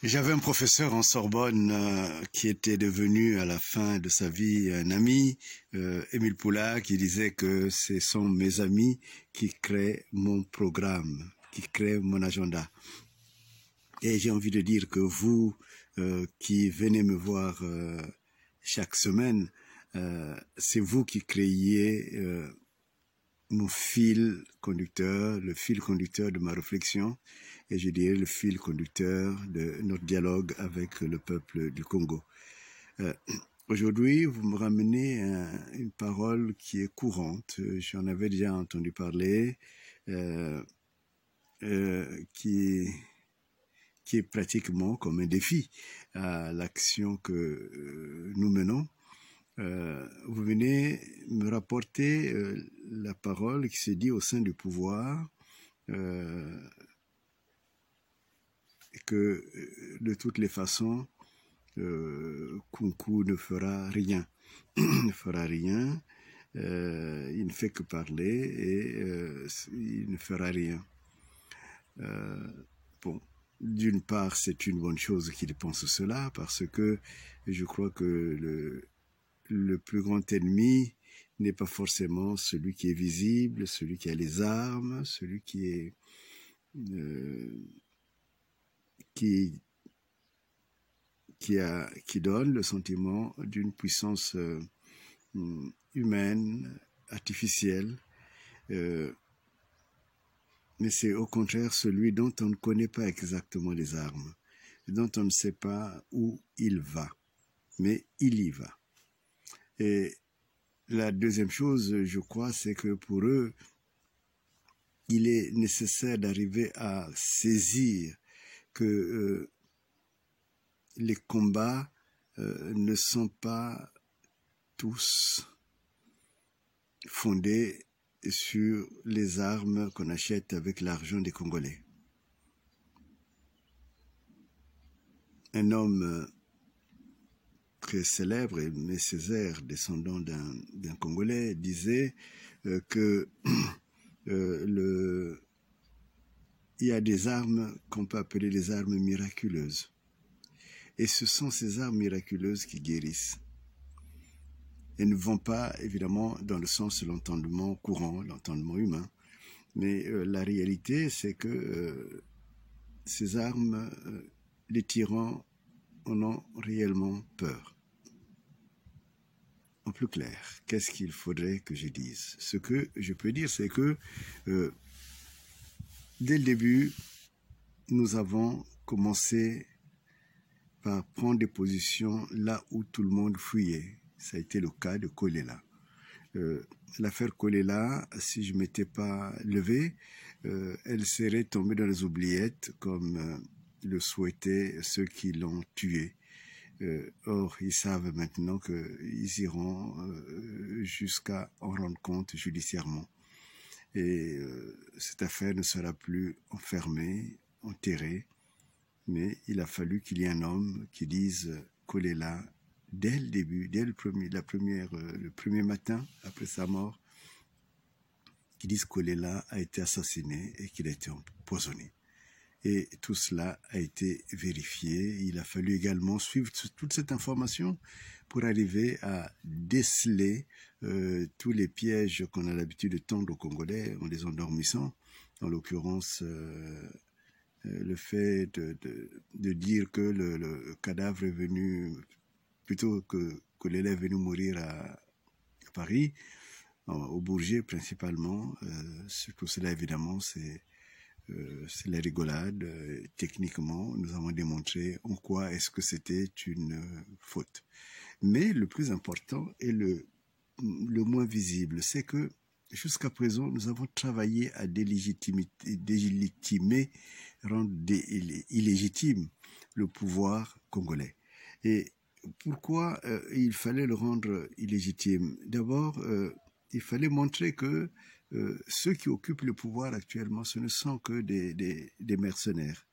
J'avais un professeur en Sorbonne qui était devenu à la fin de sa vie un ami, Émile Poulain, qui disait que ce sont mes amis qui créent mon programme, qui créent mon agenda. Et j'ai envie de dire que vous qui venez me voir chaque semaine, c'est vous qui créez mon fil conducteur, le fil conducteur de ma réflexion, et je dirais le fil conducteur de notre dialogue avec le peuple du Congo. Aujourd'hui, vous me ramenez une parole qui est courante, j'en avais déjà entendu parler, qui est pratiquement comme un défi à l'action que nous menons. Vous venez me rapporter la parole qui se dit au sein du pouvoir que de toutes les façons, Kunku ne fera rien. Ne fera rien. Il ne fait que parler et il ne fera rien. Bon, d'une part, c'est une bonne chose qu'il pense cela parce que je crois que le plus grand ennemi n'est pas forcément celui qui est visible, celui qui a les armes, celui qui est qui donne le sentiment d'une puissance humaine, artificielle, mais c'est au contraire celui dont on ne connaît pas exactement les armes, dont on ne sait pas où il va, mais il y va. Et la deuxième chose, je crois, c'est que pour eux, il est nécessaire d'arriver à saisir que les combats ne sont pas tous fondés sur les armes qu'on achète avec l'argent des Congolais. Un homme très célèbre, Aimé Césaire, descendant d'un Congolais, disait que il y a des armes qu'on peut appeler des armes miraculeuses. Et ce sont ces armes miraculeuses qui guérissent. Elles ne vont pas, évidemment, dans le sens de l'entendement courant, l'entendement humain. Mais la réalité, c'est que ces armes, les tyrans en ont réellement peur. En plus clair, qu'est-ce qu'il faudrait que je dise? Ce que je peux dire, c'est que dès le début, nous avons commencé par prendre des positions là où tout le monde fuyait. Ça a été le cas de Kolela. L'affaire Kolela, si je ne m'étais pas levé, elle serait tombée dans les oubliettes comme le souhaitaient ceux qui l'ont tué. Or, ils savent maintenant qu'ils iront jusqu'à en rendre compte judiciairement. Et cette affaire ne sera plus enfermée, enterrée, mais il a fallu qu'il y ait un homme qui dise Kolela dès le début, dès le premier matin après sa mort, qui dise que Kolela a été assassiné et qu'il a été empoisonné. Et tout cela a été vérifié. Il a fallu également suivre toute cette information pour arriver à déceler tous les pièges qu'on a l'habitude de tendre aux Congolais en les endormissant. En l'occurrence, le fait de dire que le cadavre est venu, plutôt que l'élève est venu mourir à Paris, au Bourget principalement, tout cela évidemment c'est la rigolade. Techniquement, nous avons démontré en quoi est-ce que c'était une faute. Mais le plus important et le moins visible, c'est que jusqu'à présent, nous avons travaillé à délégitimer, rendre illégitime le pouvoir congolais. Et pourquoi il fallait le rendre illégitime? D'abord, il fallait montrer que ceux qui occupent le pouvoir actuellement, ce ne sont que des mercenaires.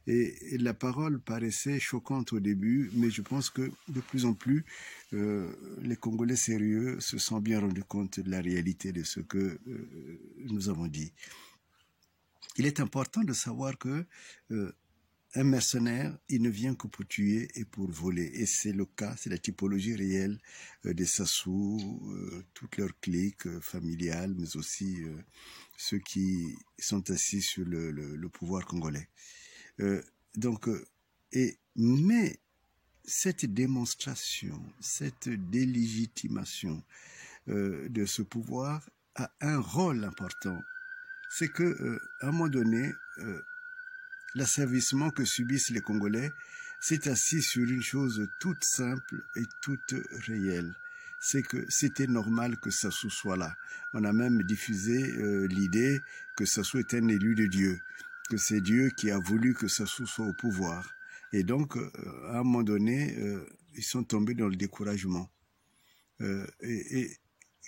Et la parole paraissait choquante au début, mais je pense que de plus en plus, les Congolais sérieux se sont bien rendus compte de la réalité de ce que nous avons dit. Il est important de savoir que un mercenaire, il ne vient que pour tuer et pour voler. Et c'est le cas, c'est la typologie réelle des Sassou, toutes leurs cliques familiales, mais aussi ceux qui sont assis sur le pouvoir congolais. Mais cette démonstration, cette délégitimation de ce pouvoir a un rôle important. C'est que, à un moment donné, l'asservissement que subissent les Congolais s'est assis sur une chose toute simple et toute réelle. C'est que c'était normal que Sassou soit là. On a même diffusé l'idée que Sassou est un élu de Dieu, que c'est Dieu qui a voulu que Sassou soit au pouvoir. Et donc, à un moment donné, ils sont tombés dans le découragement. Et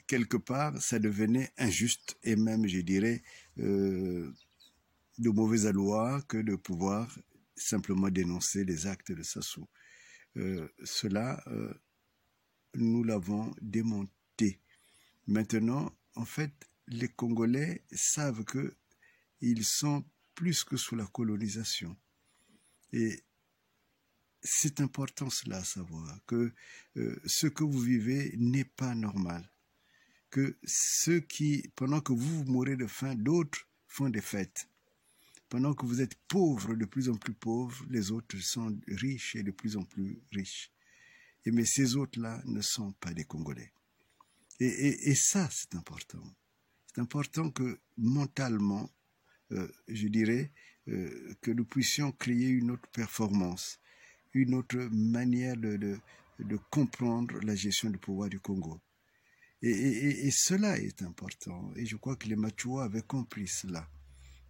quelque part, ça devenait injuste et même, je dirais, de mauvais aloi que de pouvoir simplement dénoncer les actes de Sassou. Cela, nous l'avons démonté. Maintenant, en fait, les Congolais savent qu'ils sont plus que sous la colonisation. Et c'est important cela à savoir, que ce que vous vivez n'est pas normal. Que pendant que vous mourrez de faim, d'autres font des fêtes. Pendant que vous êtes pauvres, de plus en plus pauvres, les autres sont riches et de plus en plus riches. Mais ces autres-là ne sont pas des Congolais. Et ça, c'est important. C'est important que mentalement, je dirais, que nous puissions créer une autre performance, une autre manière de comprendre la gestion du pouvoir du Congo. Et cela est important. Et je crois que les Machua avaient compris cela.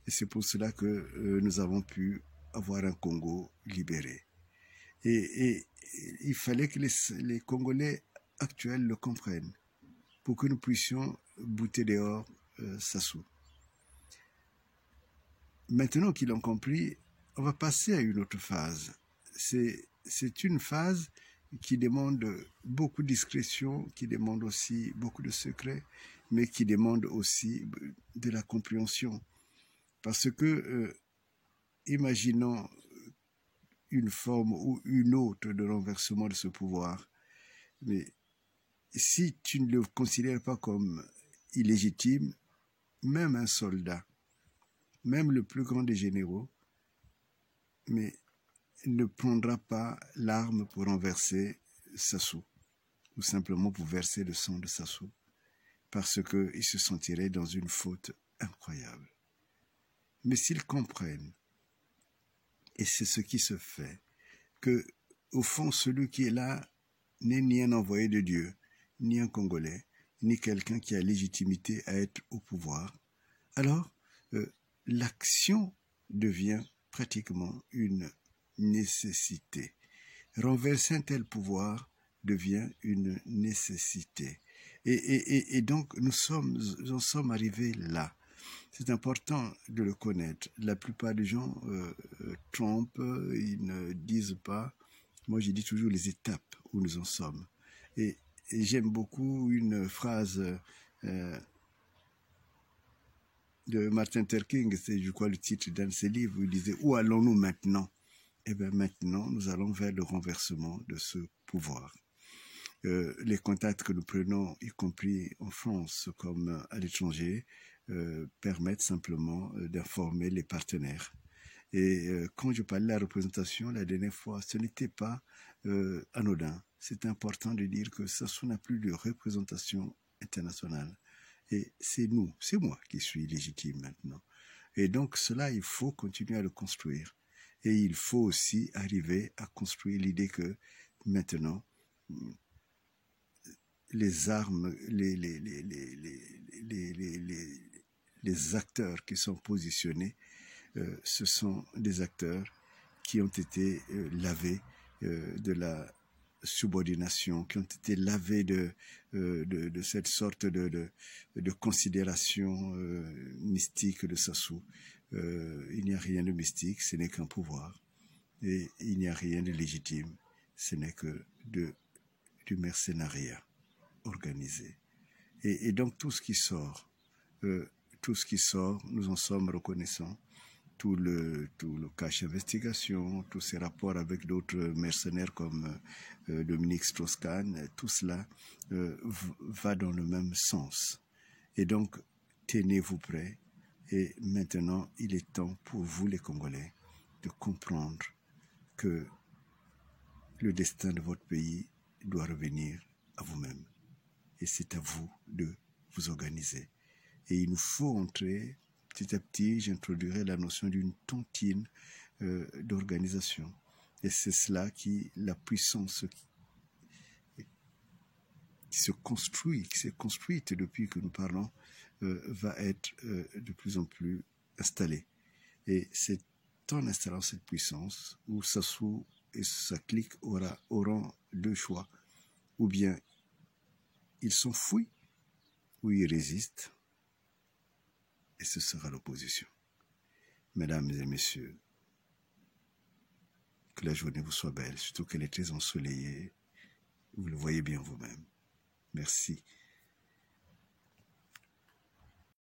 Et c'est pour cela que nous avons pu avoir un Congo libéré. Et il fallait que les Congolais actuels le comprennent pour que nous puissions bouter dehors Sassou. Maintenant qu'ils l'ont compris, on va passer à une autre phase. C'est une phase qui demande beaucoup de discrétion, qui demande aussi beaucoup de secrets, mais qui demande aussi de la compréhension. Parce que, imaginons une forme ou une autre de renversement de ce pouvoir, mais si tu ne le considères pas comme illégitime, même un soldat, même le plus grand des généraux, mais ne prendra pas l'arme pour renverser Sassou, ou simplement pour verser le sang de Sassou, parce qu'il se sentirait dans une faute incroyable. Mais s'ils comprennent, et c'est ce qui se fait, que au fond, celui qui est là n'est ni un envoyé de Dieu, ni un Congolais, ni quelqu'un qui a légitimité à être au pouvoir, alors l'action devient pratiquement une nécessité. Renverser un tel pouvoir devient une nécessité. Et donc, nous en sommes arrivés là. C'est important de le connaître. La plupart des gens trompent, ils ne disent pas. Moi, je dis toujours les étapes où nous en sommes. Et j'aime beaucoup une phrase de Martin Luther King, c'est, je crois, le titre d'un de ses livres, où il disait « Où allons-nous maintenant ?» Eh bien, maintenant, nous allons vers le renversement de ce pouvoir. Les contacts que nous prenons, y compris en France comme à l'étranger, permettent simplement d'informer les partenaires. Et quand je parlais de la représentation la dernière fois, ce n'était pas anodin. C'est important de dire que Sassou n'a plus de représentation internationale. Et c'est moi qui suis légitime maintenant. Et donc cela, il faut continuer à le construire. Et il faut aussi arriver à construire l'idée que maintenant, les armes, les acteurs qui sont positionnés, ce sont des acteurs qui ont été lavés de la subordination, qui ont été lavés de cette sorte de considération mystique de Sassou. Il n'y a rien de mystique, ce n'est qu'un pouvoir. Et il n'y a rien de légitime, ce n'est que du mercenariat organisé. Et donc tout ce qui sort, nous en sommes reconnaissants. tout le cache investigation, tous ces rapports avec d'autres mercenaires comme Dominique Strauss-Kahn, tout cela va dans le même sens. Et donc, tenez-vous prêts. Et maintenant, il est temps pour vous, les Congolais, de comprendre que le destin de votre pays doit revenir à vous-même. Et c'est à vous de vous organiser. Et il nous faut entrer, petit à petit, j'introduirai la notion d'une tontine d'organisation. Et c'est cela la puissance qui se construit, qui s'est construite depuis que nous parlons, va être de plus en plus installée. Et c'est en installant cette puissance où Sassou et sa clique auront deux choix. Ou bien ils s'enfuient, ou ils résistent, et ce sera l'opposition. Mesdames et messieurs, que la journée vous soit belle, surtout qu'elle est très ensoleillée. Vous le voyez bien vous-même. Merci.